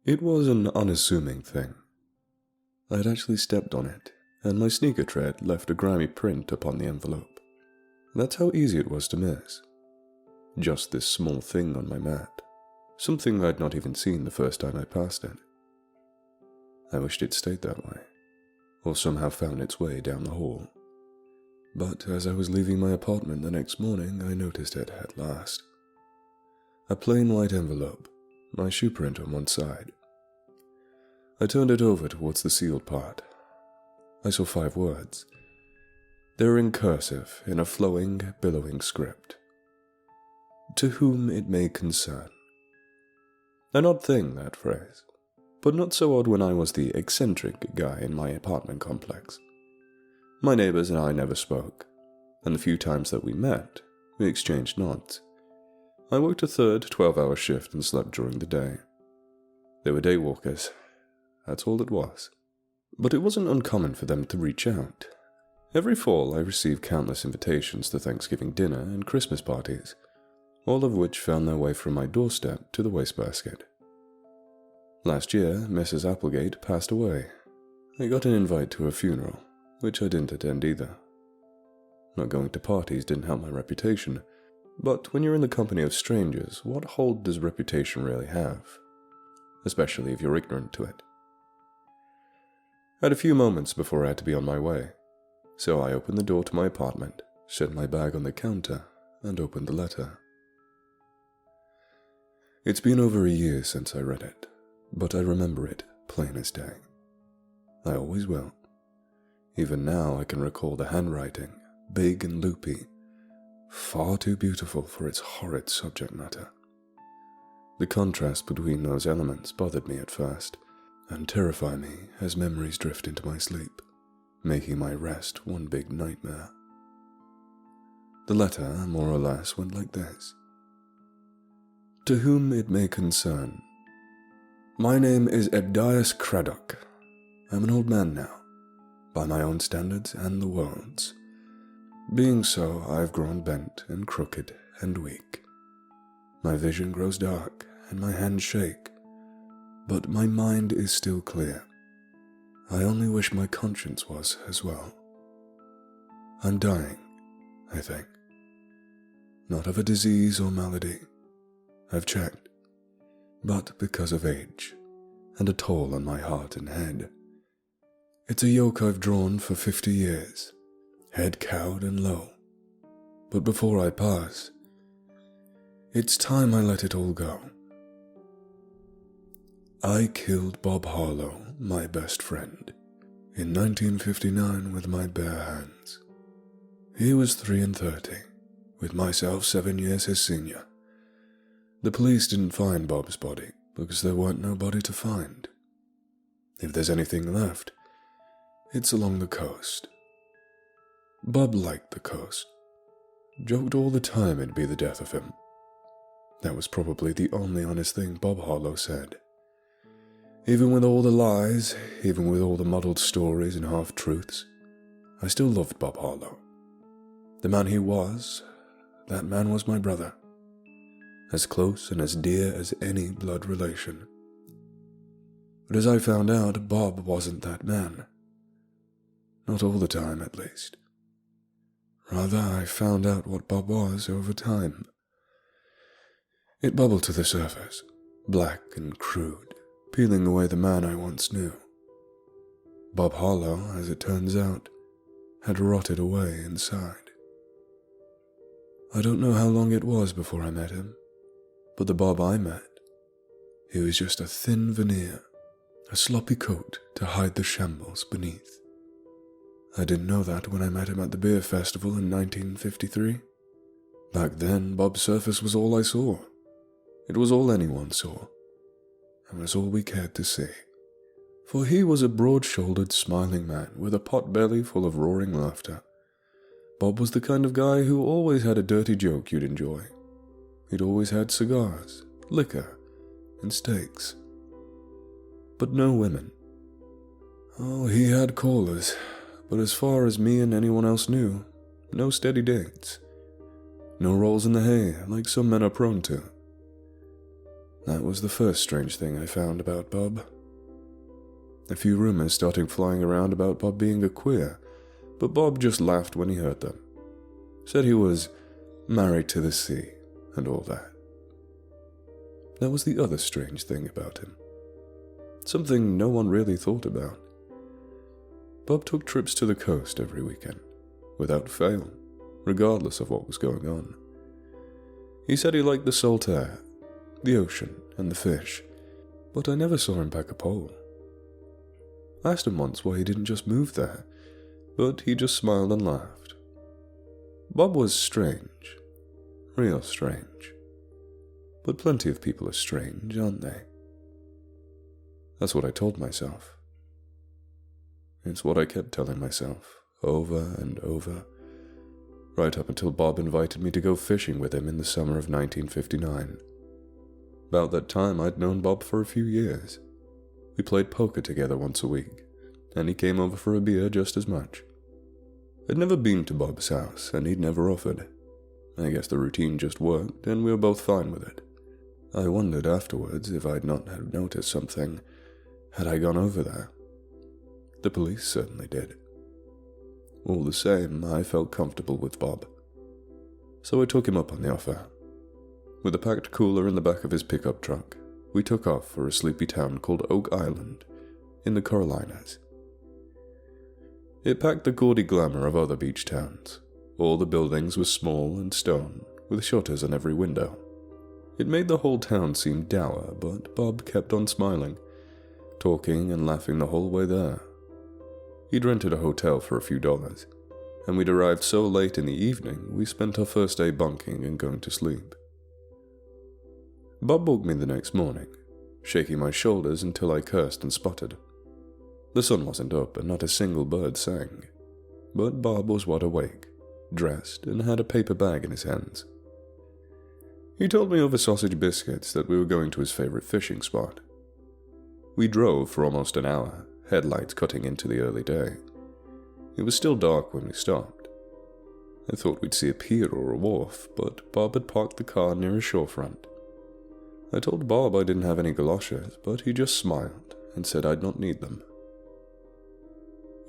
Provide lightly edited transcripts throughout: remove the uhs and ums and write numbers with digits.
It was an unassuming thing. I had actually stepped on it, and my sneaker tread left a grimy print upon the envelope. That's how easy it was to miss. Just this small thing on my mat, something I'd not even seen the first time I passed it. I wished it stayed that way, or somehow found its way down the hall. But as I was leaving my apartment the next morning, I noticed it at last. A plain white envelope, my shoe print on one side. I turned it over towards the sealed part. I saw 5 words. They were in cursive, in a flowing, billowing script. To whom it may concern. An odd thing, that phrase, but not so odd when I was the eccentric guy in my apartment complex. My neighbors and I never spoke, and the few times that we met, we exchanged nods. I worked a third 12-hour shift and slept during the day. They were daywalkers. That's all it was. But it wasn't uncommon for them to reach out. Every fall I received countless invitations to Thanksgiving dinner and Christmas parties, all of which found their way from my doorstep to the wastebasket. Last year, Mrs. Applegate passed away. I got an invite to her funeral, which I didn't attend either. Not going to parties didn't help my reputation, but when you're in the company of strangers, what hold does reputation really have? Especially if you're ignorant to it. I had a few moments before I had to be on my way, so I opened the door to my apartment, set my bag on the counter, and opened the letter. It's been over a year since I read it, but I remember it plain as day. I always will. Even now I can recall the handwriting, big and loopy, far too beautiful for its horrid subject matter. The contrast between those elements bothered me at first, and terrify me as memories drift into my sleep, making my rest one big nightmare. The letter, more or less, went like this. To whom it may concern. My name is Ebdias Craddock. I'm an old man now, by my own standards and the world's. Being so, I've grown bent and crooked and weak. My vision grows dark and my hands shake, but my mind is still clear. I only wish my conscience was as well. I'm dying, I think. Not of a disease or malady. I've checked, but because of age and a toll on my heart and head. It's a yoke I've drawn for 50 years, head cowed and low. But before I pass, it's time I let it all go. I killed Bob Harlow, my best friend, in 1959 with my bare hands. He was 33, with myself 7 years his senior. The police didn't find Bob's body because there weren't no body to find. If there's anything left, it's along the coast. Bob liked the coast. Joked all the time it'd be the death of him. That was probably the only honest thing Bob Harlow said. Even with all the lies, even with all the muddled stories and half-truths, I still loved Bob Harlow. The man he was, that man was my brother. As close and as dear as any blood relation. But as I found out, Bob wasn't that man. Not all the time, at least. Rather, I found out what Bob was over time. It bubbled to the surface, black and crude, peeling away the man I once knew. Bob Harlow, as it turns out, had rotted away inside. I don't know how long it was before I met him, but the Bob I met, he was just a thin veneer, a sloppy coat to hide the shambles beneath. I didn't know that when I met him at the beer festival in 1953. Back then, Bob's surface was all I saw. It was all anyone saw, and was all we cared to see. For he was a broad-shouldered, smiling man with a pot belly full of roaring laughter. Bob was the kind of guy who always had a dirty joke you'd enjoy. He'd always had cigars, liquor, and steaks. But no women. Oh, he had callers, but as far as me and anyone else knew, no steady dates. No rolls in the hay, like some men are prone to. That was the first strange thing I found about Bob. A few rumors started flying around about Bob being a queer, but Bob just laughed when he heard them. Said he was married to the sea and all that. That was the other strange thing about him. Something no one really thought about. Bob took trips to the coast every weekend, without fail, regardless of what was going on. He said he liked the salt air, the ocean, and the fish, but I never saw him pack a pole. I asked him once why he didn't just move there, but he just smiled and laughed. Bob was strange, real strange. But plenty of people are strange, aren't they? That's what I told myself. It's what I kept telling myself, over and over, right up until Bob invited me to go fishing with him in the summer of 1959. About that time, I'd known Bob for a few years. We played poker together once a week, and he came over for a beer just as much. I'd never been to Bob's house, and he'd never offered. I guess the routine just worked, and we were both fine with it. I wondered afterwards if I'd not have noticed something had I gone over there. The police certainly did. All the same, I felt comfortable with Bob. So I took him up on the offer. With a packed cooler in the back of his pickup truck, we took off for a sleepy town called Oak Island, in the Carolinas. It packed the gaudy glamour of other beach towns. All the buildings were small and stone, with shutters on every window. It made the whole town seem dour, but Bob kept on smiling, talking and laughing the whole way there. He'd rented a hotel for a few dollars, and we'd arrived so late in the evening we spent our first day bunking and going to sleep. Bob woke me the next morning, shaking my shoulders until I cursed and sputtered. The sun wasn't up and not a single bird sang, but Bob was wide awake, dressed, and had a paper bag in his hands. He told me over sausage biscuits that we were going to his favorite fishing spot. We drove for almost an hour, headlights cutting into the early day. It was still dark when we stopped. I thought we'd see a pier or a wharf, but Bob had parked the car near a shorefront. I told Bob I didn't have any galoshes, but he just smiled and said I'd not need them.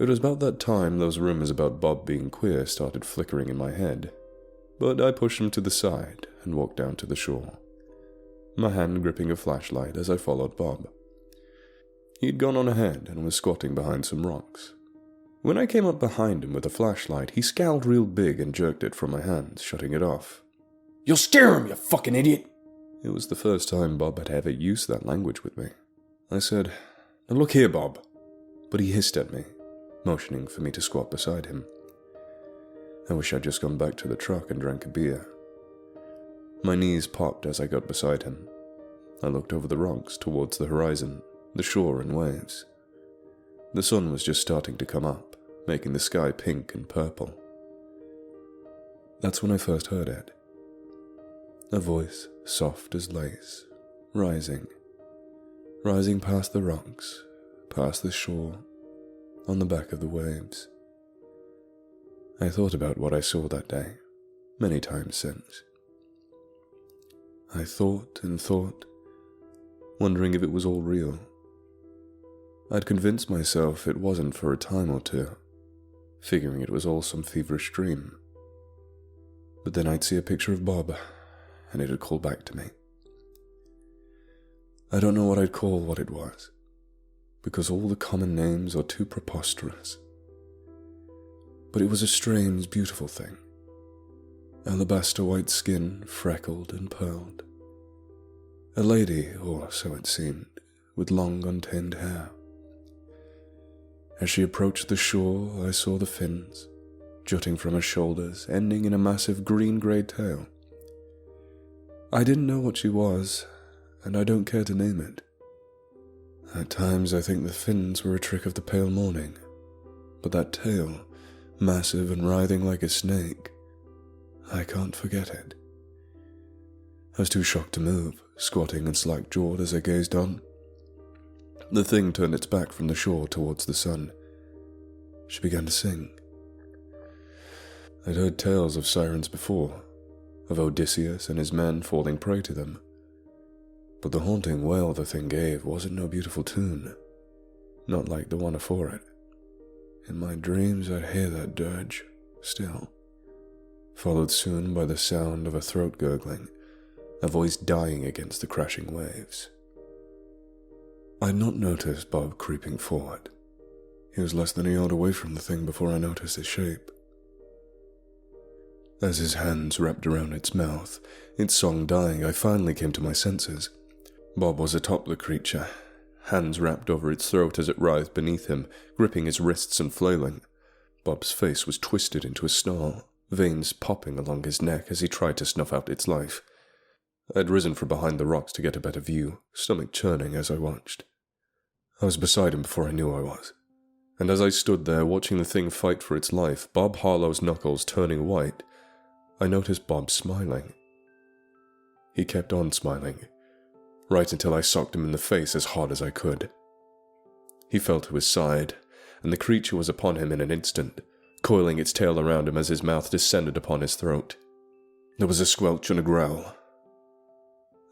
It was about that time those rumors about Bob being queer started flickering in my head, but I pushed him to the side and walked down to the shore, my hand gripping a flashlight as I followed Bob. He'd gone on ahead and was squatting behind some rocks. When I came up behind him with a flashlight, he scowled real big and jerked it from my hands, shutting it off. "You'll scare him, you fucking idiot!" It was the first time Bob had ever used that language with me. I said, "Now look here, Bob." But he hissed at me, motioning for me to squat beside him. I wish I'd just gone back to the truck and drank a beer. My knees popped as I got beside him. I looked over the rocks towards the horizon, the shore and waves. The sun was just starting to come up, making the sky pink and purple. That's when I first heard it. A voice soft as lace, rising past the rocks, past the shore, on the back of the waves. I thought about what I saw that day, many times since. I thought and thought, wondering if it was all real. I'd convinced myself it wasn't for a time or two, figuring it was all some feverish dream. But then I'd see a picture of Bob, and it'd call back to me. I don't know what I'd call what it was, because all the common names are too preposterous. But it was a strange, beautiful thing. Alabaster white skin, freckled and pearled. A lady, or so it seemed, with long untamed hair. As she approached the shore, I saw the fins, jutting from her shoulders, ending in a massive green-grey tail. I didn't know what she was, and I don't care to name it. At times I think the fins were a trick of the pale morning, but that tail, massive and writhing like a snake, I can't forget it. I was too shocked to move, squatting and slack-jawed as I gazed on. The thing turned its back from the shore towards the sun. She began to sing. I'd heard tales of sirens before, of Odysseus and his men falling prey to them, but the haunting wail the thing gave wasn't no beautiful tune, not like the one afore it. In my dreams I'd hear that dirge, still, followed soon by the sound of a throat gurgling, a voice dying against the crashing waves. I'd not noticed Bob creeping forward. He was less than a yard away from the thing before I noticed his shape. As his hands wrapped around its mouth, its song dying, I finally came to my senses. Bob was atop the creature, hands wrapped over its throat as it writhed beneath him, gripping his wrists and flailing. Bob's face was twisted into a snarl, veins popping along his neck as he tried to snuff out its life. I'd risen from behind the rocks to get a better view, stomach churning as I watched. I was beside him before I knew I was, and as I stood there watching the thing fight for its life, Bob Harlow's knuckles turning white, I noticed Bob smiling. He kept on smiling, right until I socked him in the face as hard as I could. He fell to his side, and the creature was upon him in an instant, coiling its tail around him as his mouth descended upon his throat. There was a squelch and a growl.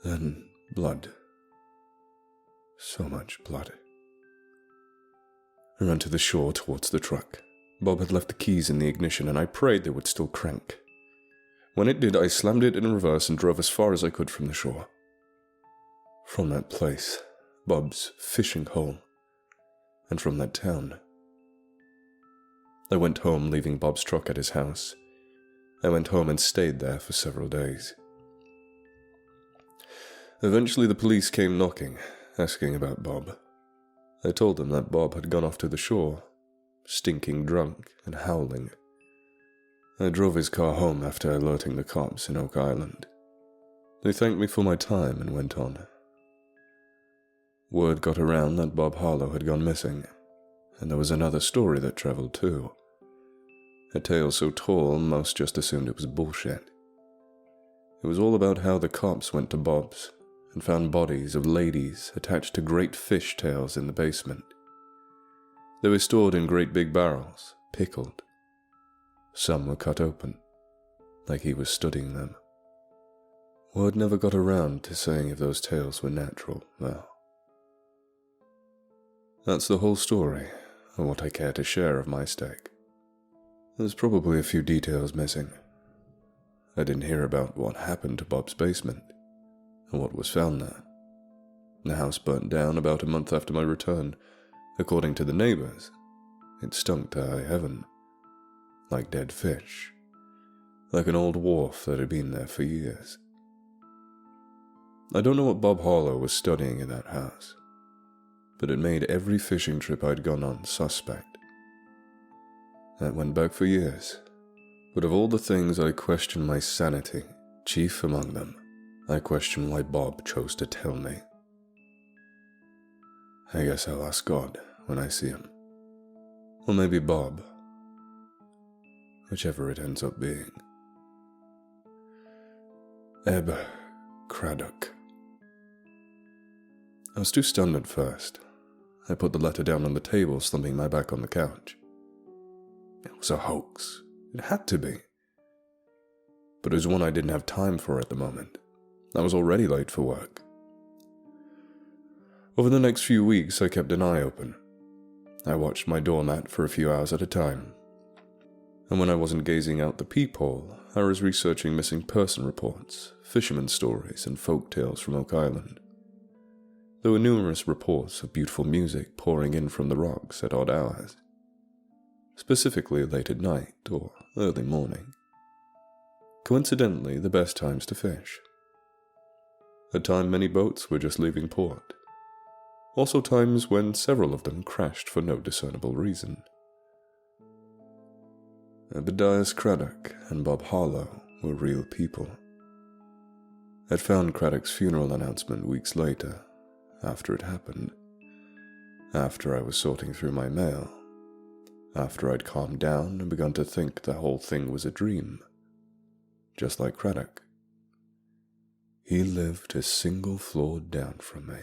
Then blood. So much blood. I ran to the shore towards the truck. Bob had left the keys in the ignition, and I prayed they would still crank. When it did, I slammed it in reverse and drove as far as I could from the shore. From that place, Bob's fishing hole, and from that town. I went home, leaving Bob's truck at his house. I went home and stayed there for several days. Eventually the police came knocking, asking about Bob. I told them that Bob had gone off to the shore, stinking drunk and howling. I drove his car home after alerting the cops in Oak Island. They thanked me for my time and went on. Word got around that Bob Harlow had gone missing, and there was another story that traveled too. A tale so tall, most just assumed it was bullshit. It was all about how the cops went to Bob's and found bodies of ladies attached to great fish tails in the basement. They were stored in great big barrels, pickled. Some were cut open, like he was studying them. Word never got around to saying if those tales were natural, though. That's the whole story, and what I care to share of my stake. There's probably a few details missing. I didn't hear about what happened to Bob's basement, and what was found there. The house burnt down about a month after my return. According to the neighbors, it stunk to high heaven, like dead fish, like an old wharf that had been there for years. I don't know what Bob Harlow was studying in that house, but it made every fishing trip I'd gone on suspect. That went back for years, but of all the things I questioned my sanity, chief among them, I question why Bob chose to tell me. I guess I'll ask God when I see him. Or maybe Bob. Whichever it ends up being. Ebb Craddock. I was too stunned at first. I put the letter down on the table, slumping my back on the couch. It was a hoax. It had to be. But it was one I didn't have time for at the moment. I was already late for work. Over the next few weeks, I kept an eye open. I watched my doormat for a few hours at a time. And when I wasn't gazing out the peephole, I was researching missing person reports, fishermen stories, and folk tales from Oak Island. There were numerous reports of beautiful music pouring in from the rocks at odd hours, specifically late at night or early morning. Coincidentally, the best times to fish. A time many boats were just leaving port. Also times when several of them crashed for no discernible reason. Obadiah Craddock and Bob Harlow were real people. I'd found Craddock's funeral announcement weeks later, after it happened. After I was sorting through my mail. After I'd calmed down and begun to think the whole thing was a dream. Just like Craddock. He lived a single floor down from me.